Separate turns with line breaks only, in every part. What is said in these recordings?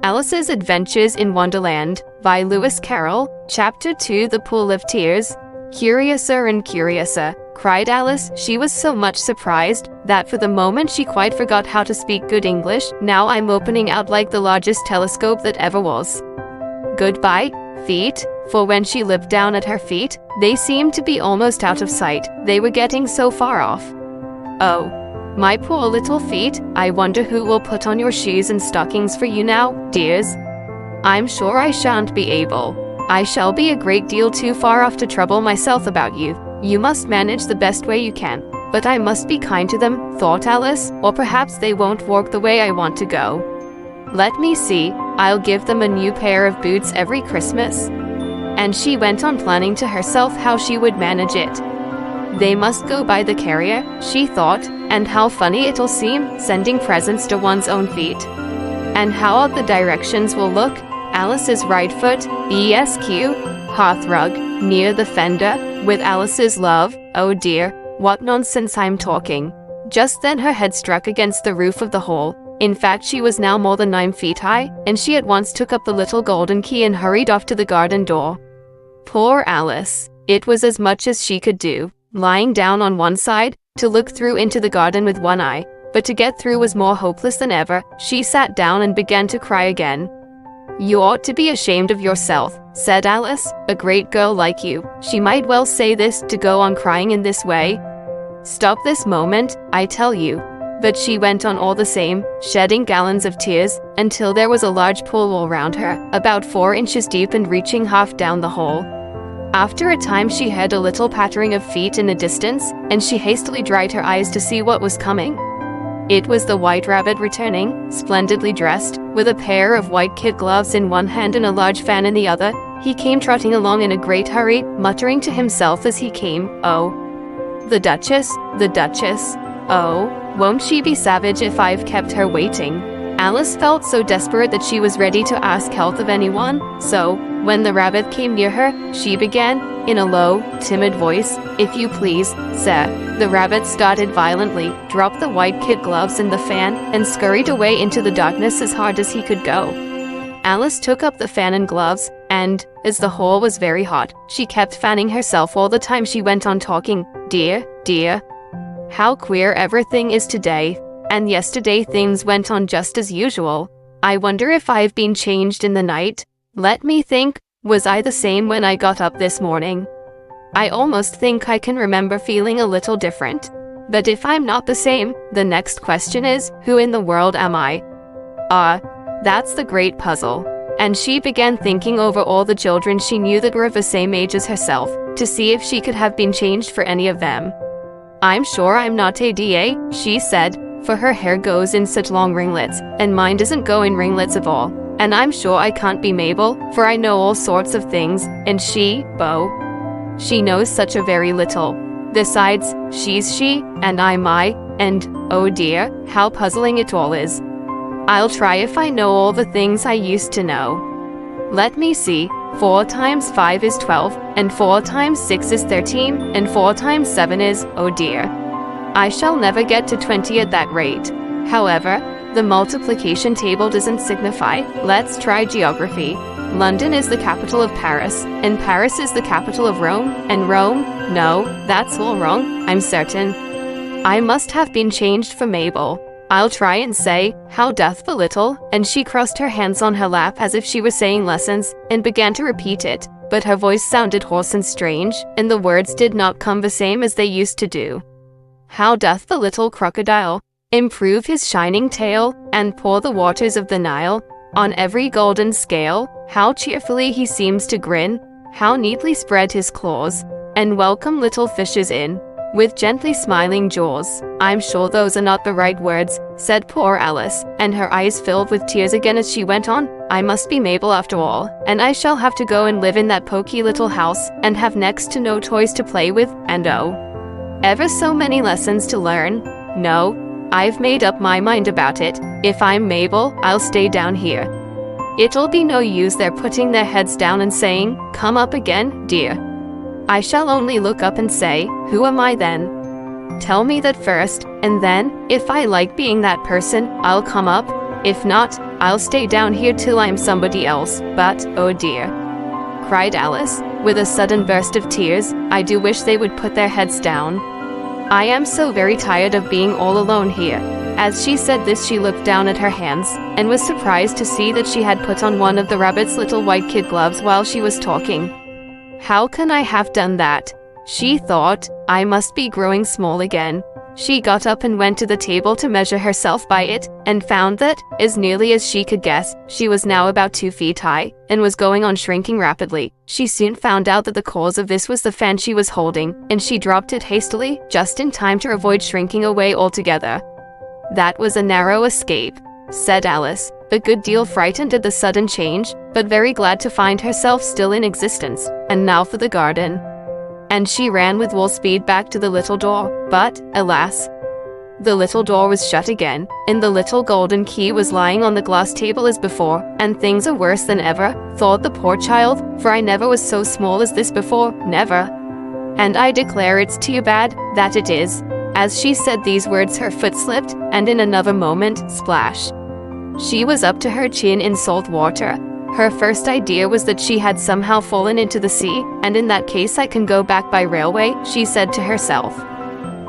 Alice's Adventures in Wonderland by Lewis Carroll. Chapter 2, The Pool of Tears. Curiouser and curiouser, cried Alice. She was so much surprised that for the moment she quite forgot how to speak good English. Now I'm opening out like the largest telescope that ever was. Goodbye, feet, for when she looked down at her feet, they seemed to be almost out of sight. They were getting so far off. Oh, my poor little feet, I wonder who will put on your shoes and stockings for you now, dears. I'm sure I shan't be able. I shall be a great deal too far off to trouble myself about you. You must manage the best way you can. But I must be kind to them, thought Alice, or perhaps they won't walk the way I want to go. Let me see, I'll give them a new pair of boots every Christmas. And she went on planning to herself how she would manage it. They must go by the carrier, she thought, and how funny it'll seem, sending presents to one's own feet. And how odd the directions will look. Alice's right foot, ESQ, hearthrug, near the fender, with Alice's love, oh dear, what nonsense I'm talking. Just then her head struck against the roof of the hall. In fact, she was now more than 9 feet high, and she at once took up the little golden key and hurried off to the garden door. Poor Alice. It was as much as she could do, lying down on one side, to look through into the garden with one eye, but to get through was more hopeless than ever. She sat down and began to cry again. You ought to be ashamed of yourself, said Alice. A great girl like you, she might well say this, to go on crying in this way. Stop this moment, I tell you. But she went on all the same, shedding gallons of tears, until there was a large pool all round her, about 4 inches deep and reaching half down the hole. After a time she heard a little pattering of feet in the distance, and she hastily dried her eyes to see what was coming. It was the White Rabbit returning, splendidly dressed, with a pair of white kid gloves in one hand and a large fan in the other. He came trotting along in a great hurry, muttering to himself as he came, "Oh, the Duchess, the Duchess. Oh, won't she be savage if I've kept her waiting?" Alice felt so desperate that she was ready to ask help of anyone, so, when the rabbit came near her, she began, in a low, timid voice, "If you please, sir." The rabbit started violently, dropped the white kid gloves and the fan, and scurried away into the darkness as hard as he could go. Alice took up the fan and gloves, and, as the hole was very hot, she kept fanning herself all the time she went on talking. "Dear, dear. How queer everything is today. And yesterday things went on just as usual. I wonder if I've been changed in the night. Let me think, was I the same when I got up this morning? I almost think I can remember feeling a little different. But if I'm not the same, the next question is, who in the world am I? That's the great puzzle." And she began thinking over all the children she knew that were of the same age as herself, to see if she could have been changed for any of them. "I'm sure I'm not Ada," she said, "for her hair goes in such long ringlets, and mine doesn't go in ringlets at all. And I'm sure I can't be Mabel, for I know all sorts of things, and she knows such a very little. Besides, she's she, and I'm I, and, oh dear, how puzzling it all is. I'll try if I know all the things I used to know. Let me see, 4 times 5 is 12, and 4 times 6 is 13, and 4 times 7 is, oh dear. I shall never get to 20 at that rate. However, the multiplication table doesn't signify. Let's try geography. London is the capital of Paris, and Paris is the capital of Rome, and Rome, no, that's all wrong, I'm certain. I must have been changed for Mabel. I'll try and say, how doth the little," and she crossed her hands on her lap as if she were saying lessons, and began to repeat it, but her voice sounded hoarse and strange, and the words did not come the same as they used to do. "How doth the little crocodile improve his shining tail, and pour the waters of the Nile on every golden scale? How cheerfully he seems to grin, how neatly spread his claws, and welcome little fishes in, with gently smiling jaws." "I'm sure those are not the right words," said poor Alice, and her eyes filled with tears again as she went on. "I must be Mabel after all, and I shall have to go and live in that poky little house, and have next to no toys to play with, and ever so many lessons to learn. No, I've made up my mind about it. If I'm Mabel, I'll stay down here. It'll be no use their putting their heads down and saying, 'Come up again, dear.' I shall only look up and say, 'Who am I then? Tell me that first, and then, if I like being that person, I'll come up. If not, I'll stay down here till I'm somebody else, but, oh dear," cried Alice, with a sudden burst of tears. "I do wish they would put their heads down. I am so very tired of being all alone here." As she said this, she looked down at her hands, and was surprised to see that she had put on one of the rabbit's little white kid gloves while she was talking. "How can I have done that?" she thought. "I must be growing small again." She got up and went to the table to measure herself by it, and found that, as nearly as she could guess, she was now about 2 feet high, and was going on shrinking rapidly. She soon found out that the cause of this was the fan she was holding, and she dropped it hastily, just in time to avoid shrinking away altogether. "That was a narrow escape," said Alice, a good deal frightened at the sudden change, but very glad to find herself still in existence. "And now for the garden." And she ran with all speed back to the little door, but, alas, the little door was shut again, and the little golden key was lying on the glass table as before. "And things are worse than ever," thought the poor child, "for I never was so small as this before, never. And I declare it's too bad, that it is." As she said these words, her foot slipped, and in another moment, splash! She was up to her chin in salt water. Her first idea was that she had somehow fallen into the sea, and in that case I can go back by railway, she said to herself.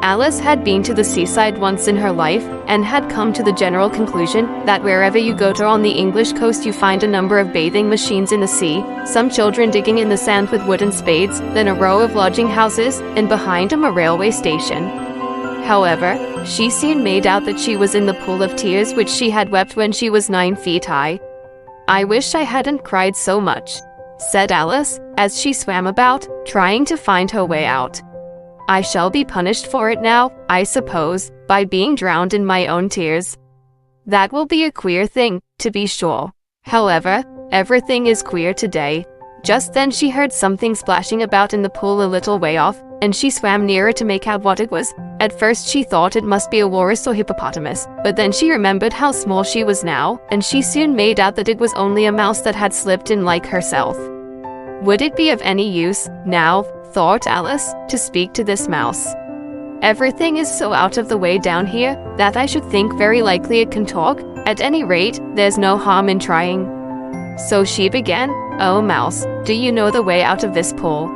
Alice had been to the seaside once in her life, and had come to the general conclusion that wherever you go to on the English coast you find a number of bathing machines in the sea, some children digging in the sand with wooden spades, then a row of lodging houses, and behind them a railway station. However, she soon made out that she was in the pool of tears which she had wept when she was 9 feet high. "I wish I hadn't cried so much," said Alice, as she swam about, trying to find her way out. "I shall be punished for it now, I suppose, by being drowned in my own tears. That will be a queer thing, to be sure. However, everything is queer today." Just then she heard something splashing about in the pool a little way off, and she swam nearer to make out what it was. At first she thought it must be a walrus or hippopotamus, but then she remembered how small she was now, and she soon made out that it was only a mouse that had slipped in like herself. Would it be of any use, now, thought Alice, to speak to this mouse? Everything is so out of the way down here, that I should think very likely it can talk. At any rate, there's no harm in trying. So she began, "Oh mouse, do you know the way out of this pool?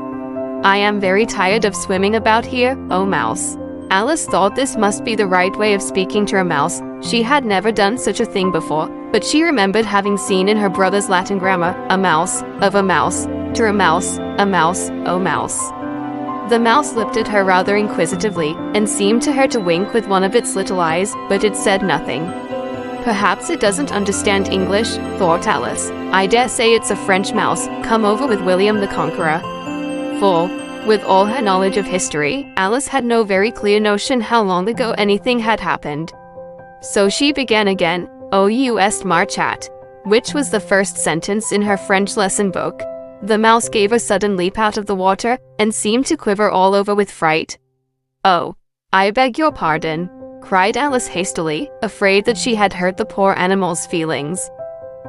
I am very tired of swimming about here, oh mouse." Alice thought this must be the right way of speaking to a mouse. She had never done such a thing before, but she remembered having seen in her brother's Latin grammar, "a mouse, of a mouse, to a mouse, oh mouse." The mouse looked at her rather inquisitively, and seemed to her to wink with one of its little eyes, but it said nothing. "Perhaps it doesn't understand English," thought Alice. "I dare say it's a French mouse, come over with William the Conqueror." For, with all her knowledge of history, Alice had no very clear notion how long ago anything had happened. So she began again, "O you est marchat," which was the first sentence in her French lesson book. The mouse gave a sudden leap out of the water, and seemed to quiver all over with fright. "Oh, I beg your pardon," cried Alice hastily, afraid that she had hurt the poor animal's feelings.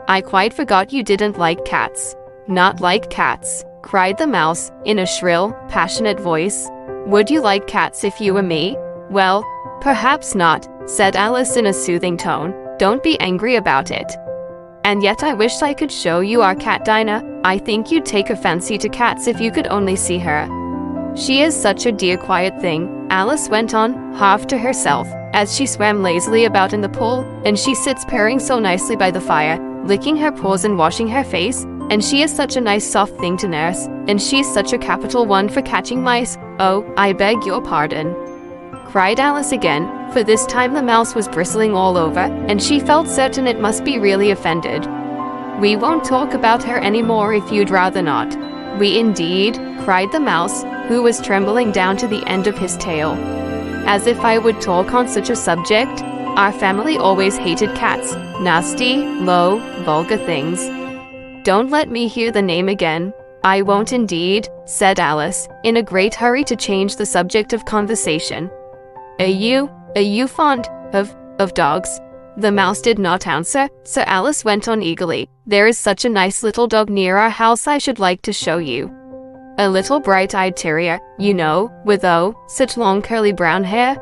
"I quite forgot you didn't like cats." "Not like cats," cried the mouse, in a shrill, passionate voice. "Would you like cats if you were me?" "Well, perhaps not," said Alice in a soothing tone. "Don't be angry about it. And yet I wish I could show you our cat Dinah. I think you'd take a fancy to cats if you could only see her. She is such a dear quiet thing," Alice went on, half to herself, as she swam lazily about in the pool, "and she sits purring so nicely by the fire, licking her paws and washing her face, and she is such a nice soft thing to nurse, and she's such a capital one for catching mice. Oh, I beg your pardon," cried Alice again, for this time the mouse was bristling all over, and she felt certain it must be really offended. "We won't talk about her any more if you'd rather not." "We indeed," cried the mouse, who was trembling down to the end of his tail. "As if I would talk on such a subject. Our family always hated cats, nasty, low, vulgar things." "Don't let me hear the name again." "I won't indeed," said Alice, in a great hurry to change the subject of conversation. Are you fond of dogs?" The mouse did not answer, so Alice went on eagerly. "There is such a nice little dog near our house I should like to show you. A little bright-eyed terrier, you know, with such long curly brown hair."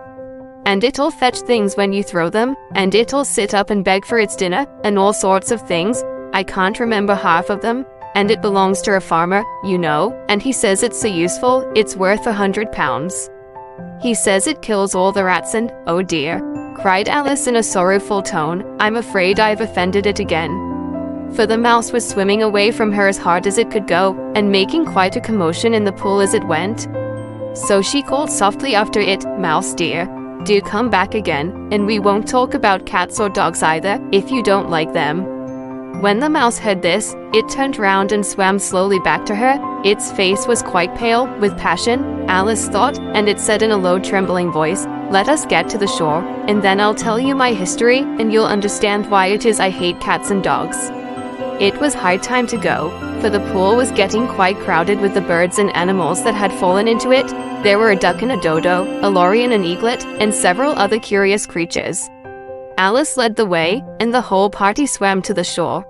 and it'll fetch things when you throw them, and it'll sit up and beg for its dinner, and all sorts of things. I can't remember half of them, and it belongs to a farmer, you know, and he says it's so useful, it's worth £100. He says it kills all the rats and, oh dear, cried Alice in a sorrowful tone, I'm afraid I've offended it again. For the mouse was swimming away from her as hard as it could go, and making quite a commotion in the pool as it went. So she called softly after it, Mouse dear, do come back again, and we won't talk about cats or dogs either, if you don't like them. When the mouse heard this, it turned round and swam slowly back to her. Its face was quite pale, with passion, Alice thought, and it said in a low trembling voice, let us get to the shore, and then I'll tell you my history, and you'll understand why it is I hate cats and dogs. It was high time to go, for the pool was getting quite crowded with the birds and animals that had fallen into it. There were a duck and a dodo, a lory and an eaglet, and several other curious creatures. Alice led the way, and the whole party swam to the shore.